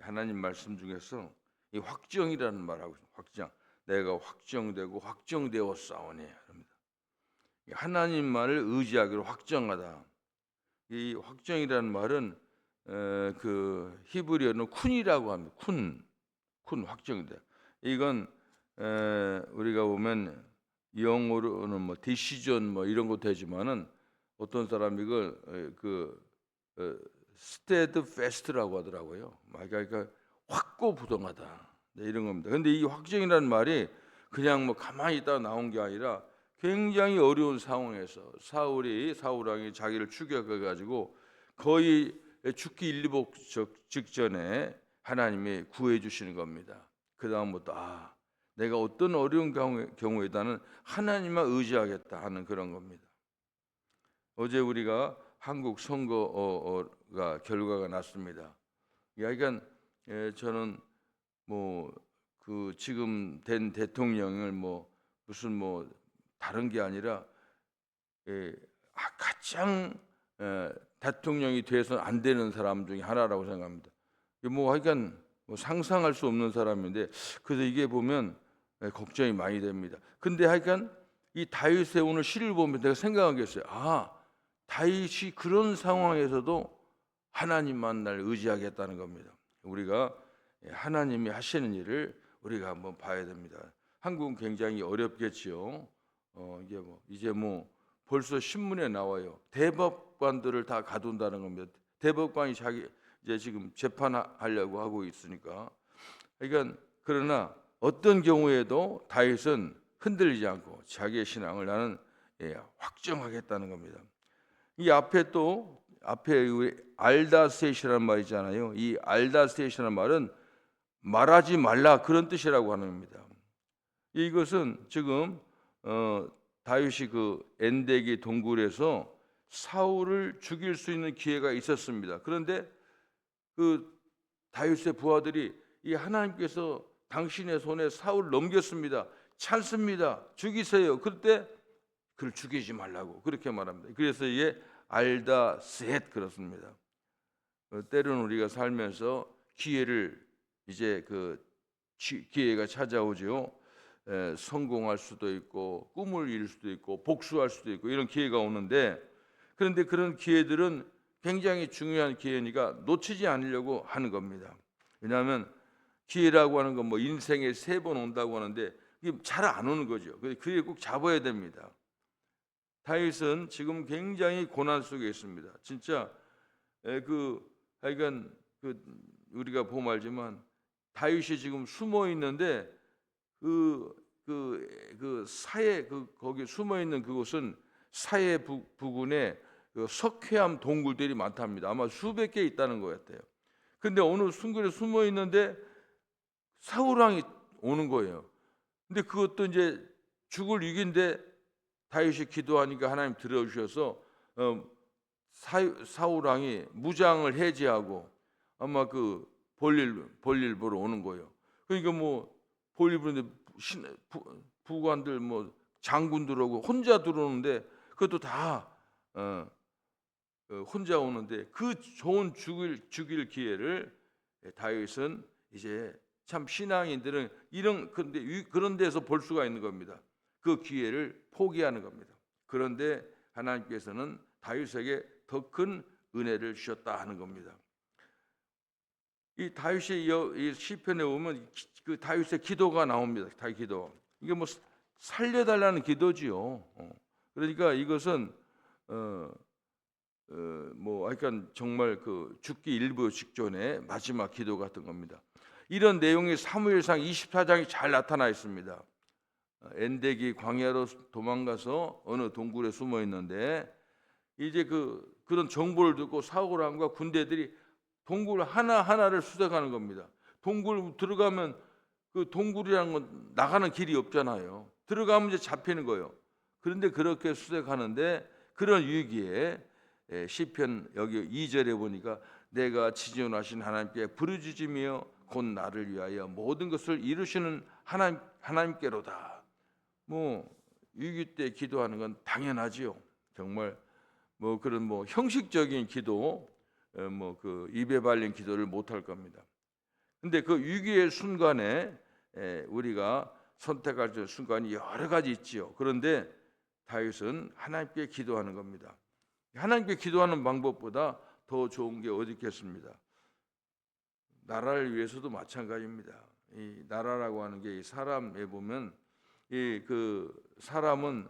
하나님 말씀 중에서 이 확정이라는 말하고 있습니다. 확정. 내가 확정되고 확정되었사오니 합니다. 하나님만을 의지하기로 확정하다. 이 확정이라는 말은 그 히브리어는 쿤이라고 합니다. 쿤 확정이다. 이건 우리가 보면 영어로는 뭐 디시전 뭐 이런 거 되지만은 어떤 사람이 이걸 steadfast라고 하더라고요. 그러니까 확고부동하다. 네, 이런 겁니다. 근데 이 확정이라는 말이 그냥 뭐 가만히 있다가 나온 게 아니라 굉장히 어려운 상황에서 사울 왕이 자기를 추격해 가지고 거의 죽기 일보 직전에 하나님이 구해 주시는 겁니다. 그 다음부터 내가 어떤 어려운 경우에다는 하나님만 의지하겠다 하는 그런 겁니다. 어제 우리가 한국 선거가 결과가 났습니다. 그러니까 저는 뭐 그 지금 된 대통령을 뭐 무슨 뭐 다른 게 아니라 가장 대통령이 돼서는 안 되는 사람 중에 하나라고 생각합니다. 뭐 하여간 뭐 상상할 수 없는 사람인데 그래서 이게 보면 걱정이 많이 됩니다. 근데 하여간 이 다윗의 오늘 시를 보면 내가 생각한 게 있어요. 다윗이 그런 상황에서도 하나님만 날 의지하겠다는 겁니다. 우리가 하나님이 하시는 일을 우리가 한번 봐야 됩니다. 한국은 굉장히 어렵겠지요. 이제 뭐 벌써 신문에 나와요. 대법관들을 다 가둔다는 겁니다. 대법관이 이제 지금 재판하려고 하고 있으니까. 그러니까 그러나 어떤 경우에도 다윗은 흔들리지 않고 자기의 신앙을 나는 확정하겠다는 겁니다. 이 앞에 알다셋이라는 말 있잖아요. 이 알다셋이라는 말은 말하지 말라 그런 뜻이라고 하는 겁니다. 이것은 지금 다윗이 그 엔데기 동굴에서 사울을 죽일 수 있는 기회가 있었습니다. 그런데 그 다윗의 부하들이 이 하나님께서 당신의 손에 사울을 넘겼습니다. 찬습니다. 죽이세요. 그때 그를 죽이지 말라고 그렇게 말합니다. 그래서 이게 알다셋 그렇습니다. 때로는 우리가 살면서 기회를 이제 기회가 찾아오죠. 성공할 수도 있고 꿈을 이룰 수도 있고 복수할 수도 있고 이런 기회가 오는데 그런데 그런 기회들은 굉장히 중요한 기회니까 놓치지 않으려고 하는 겁니다. 왜냐하면 기회라고 하는 건 뭐 인생에 3번 온다고 하는데 이게 잘 안 오는 거죠. 그게 꼭 잡아야 됩니다. 다윗은 지금 굉장히 고난 속에 있습니다. 진짜 하여간 우리가 보면 알지만 다윗이 지금 숨어 있는데 거기 숨어 있는 그곳은 사해 부근에 석회암 동굴들이 많답니다. 아마 수백 개 있다는 것 같아요. 근데 어느 순간에 숨어 있는데 사울 왕이 오는 거예요. 근데 그것도 이제 죽을 위기인데 다윗이 기도하니까 하나님 들어주셔서 사울 왕이 무장을 해제하고 아마 볼일 보러 오는 거예요. 그러니까 뭐 볼일 보는데 부관들 뭐 장군들 오고 혼자 들어오는데 그것도 다 혼자 오는데 그 좋은 죽일 기회를 다윗은 이제 참 신앙인들은 그런 데서 볼 수가 있는 겁니다. 그 기회를 포기하는 겁니다. 그런데 하나님께서는 다윗에게 더 큰 은혜를 주셨다 하는 겁니다. 이 다윗의 이 시편에 보면 그 다윗의 기도가 나옵니다. 다윗 기도. 이게 뭐 살려달라는 기도지요. 그러니까 이것은 하여간 정말 죽기 일부 직전에 마지막 기도 같은 겁니다. 이런 내용이 사무엘상 24장에 잘 나타나 있습니다. 엔데기 광야로 도망가서 어느 동굴에 숨어 있는데 이제 그런 정보를 듣고 사울 왕과 군대들이 동굴 하나하나를 수색하는 겁니다. 동굴 들어가면 그 동굴이라는 건 나가는 길이 없잖아요. 들어가면 이제 잡히는 거예요. 그런데 그렇게 수색하는데 그런 위기에 시편 여기 2절에 보니까 내가 지존하신 하나님께 부르짖으며 곧 나를 위하여 모든 것을 이루시는 하나님께로다. 뭐 위기 때 기도하는 건 당연하지요. 정말 그런 형식적인 기도, 입에 발린 기도를 못 할 겁니다. 근데 그 위기의 순간에 우리가 선택할 순간이 여러 가지 있지요. 그런데 다윗은 하나님께 기도하는 겁니다. 하나님께 기도하는 방법보다 더 좋은 게 어디 있겠습니다. 나라를 위해서도 마찬가지입니다. 이 나라라고 하는 게 이 사람에 보면 이 그 사람은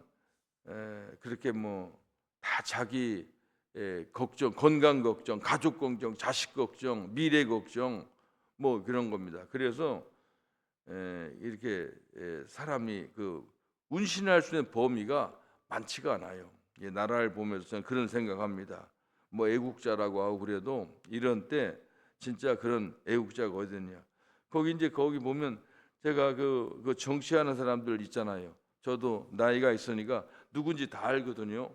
그렇게 뭐 다 자기 걱정, 건강 걱정, 가족 걱정, 자식 걱정, 미래 걱정 뭐 그런 겁니다. 그래서 이렇게 사람이 그 운신할 수 있는 범위가 많지가 않아요. 나라를 보면서 저는 그런 생각합니다. 뭐 애국자라고 하고 그래도 이런 때 진짜 그런 애국자가 어딨냐? 거기 보면 제가 그 정치하는 사람들 있잖아요. 저도 나이가 있으니까 누군지 다 알거든요.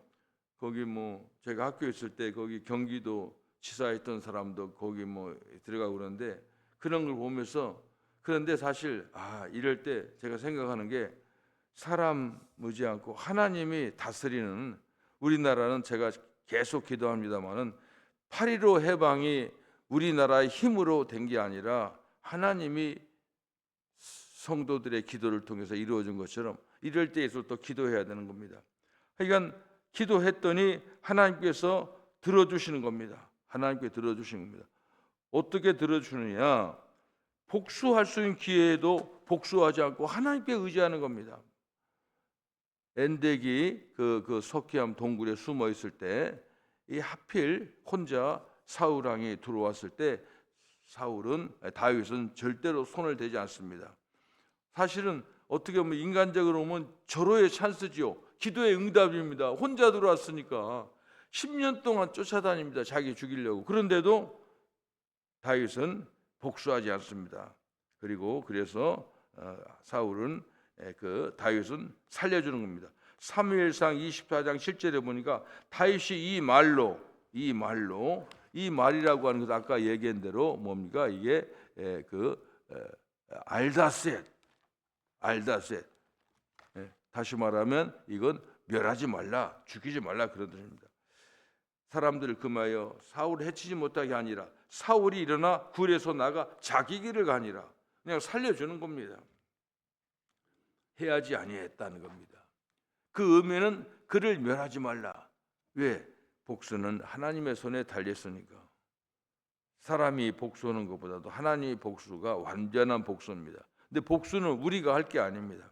거기 뭐 제가 학교에 있을 때 거기 경기도 지사했던 사람도 거기 뭐 들어가고 그러는데 그런 걸 보면서 그런데 사실 이럴 때 제가 생각하는 게 사람 의지 않고 하나님이 다스리는 우리나라는 제가 계속 기도합니다마는 8.15 해방이 우리나라의 힘으로 된 게 아니라 하나님이 성도들의 기도를 통해서 이루어진 것처럼 이럴 때에서부터 기도해야 되는 겁니다. 그러니까 기도했더니 하나님께서 들어주시는 겁니다. 하나님께 들어주시는 겁니다. 어떻게 들어주느냐? 복수할 수 있는 기회에도 복수하지 않고 하나님께 의지하는 겁니다. 엔덱이 그 석회암 동굴에 숨어 있을 때 이 하필 혼자 사울 왕이 들어왔을 때 다윗은 절대로 손을 대지 않습니다. 사실은 어떻게 보면 인간적으로 보면 절호의 찬스지요. 기도의 응답입니다. 혼자 들어왔으니까 10년 동안 쫓아다닙니다. 자기 죽이려고. 그런데도 다윗은 복수하지 않습니다. 그래서 사울은 다윗은 살려주는 겁니다. 사무엘상 24장 7절에 보니까 다윗이 이 말이라고 하는 것은 아까 얘기한 대로 뭡니까? 이게 알다셋. 다시 말하면 이건 멸하지 말라, 죽이지 말라 그런 뜻입니다. 사람들을 금하여 사울을 해치지 못하게 하니라. 사울이 일어나 굴에서 나가 자기 길을 가니라. 그냥 살려주는 겁니다. 해야지 아니했다는 겁니다. 그 의미는 그를 멸하지 말라. 왜? 복수는 하나님의 손에 달렸으니까. 사람이 복수하는 것보다도 하나님의 복수가 완전한 복수입니다. 근데 복수는 우리가 할 게 아닙니다.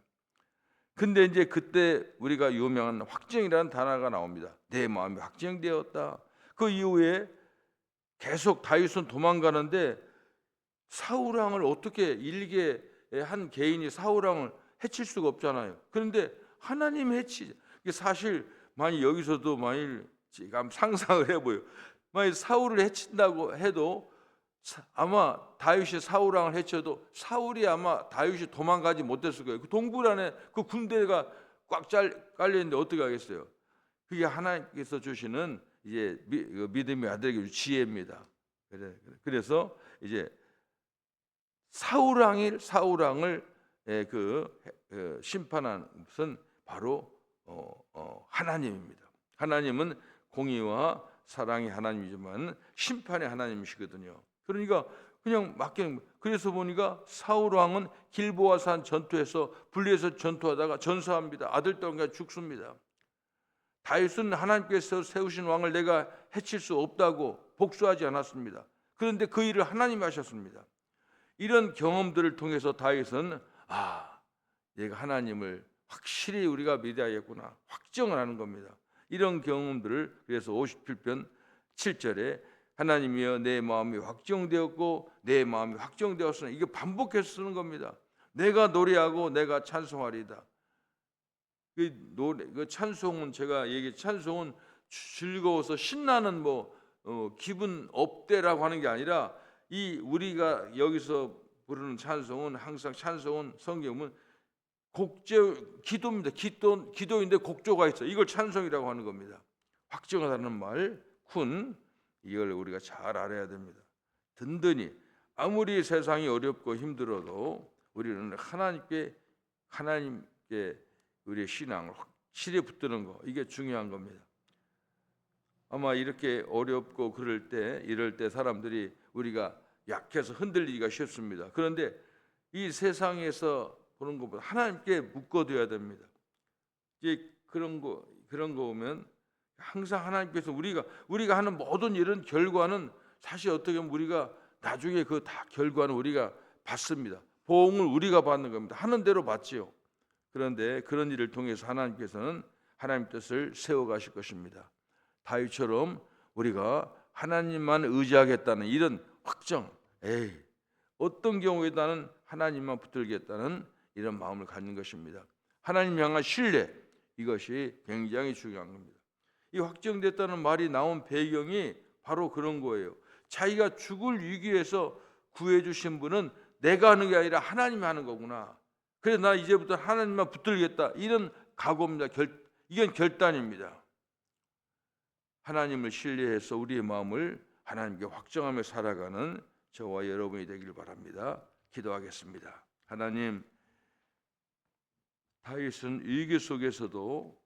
근데 이제 그때 우리가 유명한 확정이라는 단어가 나옵니다. 내 마음이 확정되었다. 그 이후에 계속 다윗은 도망가는데 사울 왕을 어떻게 일개 한 개인이 사울 왕을 해칠 수가 없잖아요. 그런데 하나님이 해치죠. 사실 만약 여기서도 만일 지금 상상을 해보요. 만약 사울을 해친다고 해도 아마 다윗이 사울 왕을 해쳐도 사울이 아마 다윗이 도망가지 못했을 거예요. 그 동굴 안에 그 군대가 꽉 깔려 있는데 어떻게 하겠어요? 그게 하나님께서 주시는 이제 믿음의 아들에게 지혜입니다. 그래서 이제 사울 왕을 심판한 것은 바로 하나님입니다. 하나님은 공의와 사랑의 하나님이지만 심판의 하나님이시거든요. 그러니까 그냥 맡기는 거예요. 그래서 보니까 사울 왕은 길보아산 전투에서 분리해서 전투하다가 전사합니다. 아들 딸과 죽습니다. 다윗은 하나님께서 세우신 왕을 내가 해칠 수 없다고 복수하지 않았습니다. 그런데 그 일을 하나님이 하셨습니다. 이런 경험들을 통해서 다윗은 얘가 하나님을 확실히 우리가 믿어야겠구나 확정을 하는 겁니다. 이런 경험들을 그래서 57편 7절에 하나님이여 내 마음이 확정되었고 내 마음이 확정되었으나 이게 반복해서 쓰는 겁니다. 내가 노래하고 내가 찬송하리이다. 그 찬송은 제가 찬송은 즐거워서 신나는 기분 업대라고 하는 게 아니라 우리가 여기서 부르는 찬송은 항상 성경은 기도입니다. 기도인데 곡조가 있어. 이걸 찬송이라고 하는 겁니다. 확정하다는 말, 이걸 우리가 잘 알아야 됩니다. 든든히 아무리 세상이 어렵고 힘들어도 우리는 하나님께 우리의 신앙을 확실히 붙드는 거 이게 중요한 겁니다. 아마 이렇게 어렵고 이럴 때 사람들이 우리가 약해서 흔들리기가 쉽습니다. 그런데 이 세상에서 보는 것보다 하나님께 묶어둬야 됩니다. 이제 그런 거 보면 항상 하나님께서 우리가 하는 모든 일은 결과는 사실 어떻게 보면 우리가 나중에 그 다 결과는 우리가 받습니다. 보응을 우리가 받는 겁니다. 하는 대로 받지요. 그런데 그런 일을 통해서 하나님께서는 하나님 뜻을 세워 가실 것입니다. 다윗처럼 우리가 하나님만 의지하겠다는 이런 확정, 어떤 경우에도 나는 하나님만 붙들겠다는 이런 마음을 갖는 것입니다. 하나님 향한 신뢰, 이것이 굉장히 중요한 겁니다. 이 확정됐다는 말이 나온 배경이 바로 그런 거예요. 자기가 죽을 위기에서 구해주신 분은 내가 하는 게 아니라 하나님이 하는 거구나. 그래서 나 이제부터 하나님만 붙들겠다. 이런 각오입니다. 이건 결단입니다. 하나님을 신뢰해서 우리의 마음을 하나님께 확정하며 살아가는 저와 여러분이 되길 바랍니다. 기도하겠습니다. 하나님, 다윗은 위기 속에서도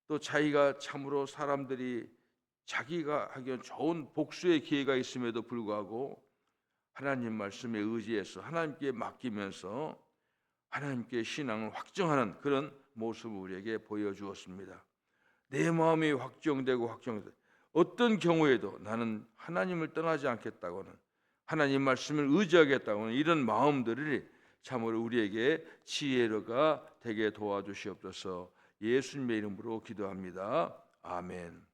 또 자기가 참으로 사람들이 자기가 하기엔 좋은 복수의 기회가 있음에도 불구하고 하나님 말씀에 의지해서 하나님께 맡기면서 하나님께 신앙을 확정하는 그런 모습을 우리에게 보여주었습니다. 내 마음이 확정되고 어떤 경우에도 나는 하나님을 떠나지 않겠다고는, 하나님 말씀을 의지하겠다고는 이런 마음들이 참으로 우리에게 지혜가 되게 도와주시옵소서. 예수님의 이름으로 기도합니다. 아멘.